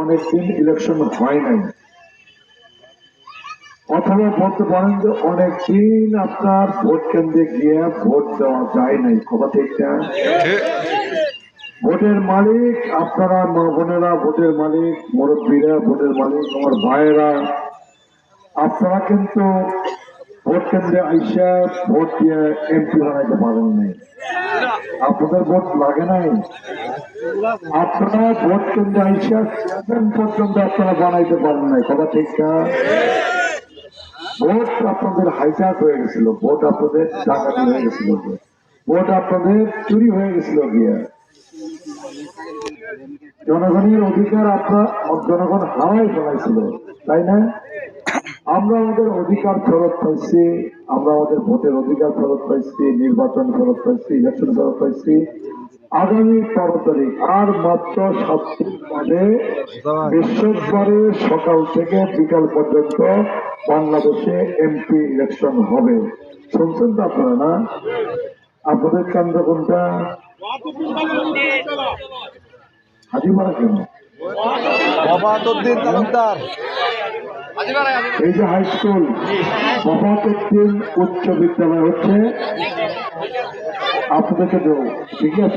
অনেকদিন ইলেকশন হয় নাই, অথবা বলতে পারেন যে অনেকদিন আপনার ভোট কেন্দ্রে গিয়ে ভোট দেওয়া যায় নাই। কথা ঠিক না? ভোটের মালিক আপনারা, মা বোনেরা ভোটের মালিক, মুরব্বীরা ভোটের মালিক, আমার ভাইয়েরা, আপনারা কিন্তু ভোট কেন্দ্রে আইসা ভোট দিয়ে এমপি বানাইতে পারেন নাই। আপনাদের ভোট লাগে নাই, আপনারা ভোট কেন্দ্রে আইসা চেয়ারম্যান পর্যন্ত আপনারা বানাইতে পারেন নাই। কথা ঠিক না? ভোট আপনাদের হাইজ্যাক হয়ে গেছিল, ভোট আপনাদের ডাকাতি হয়ে গেছিল, ভোট আপনাদের চুরি হয়ে গেছিল গিয়া। জনগণের অধিকার আপনার জনগণ হারাই ফেলাইছিল, তাই না? আমরা আমাদের অধিকার ফেরত পাইছি, আমরা আমাদের ভোটের অধিকার ফেরত পাইছি, নির্বাচন ফেরত পাইছি, ইলেকশন ফেরত পাইছি। আগামী 13 তারিখ আর মাত্র 7 দিন বাদে বৃহস্পতিবারে সকাল থেকে বিকাল পর্যন্ত বাংলাদেশে এমপি ইলেকশন হবে। শুনছেন তো আপনারা? না, আপনাদের কেন্দ্র কোনটা? হাজিপাড়া। কেন? এই যে হাই স্কুল বফাতুদ্দিন উচ্চ বিদ্যালয় হচ্ছে আপনাদেরকে দেবো, ঠিক আছে?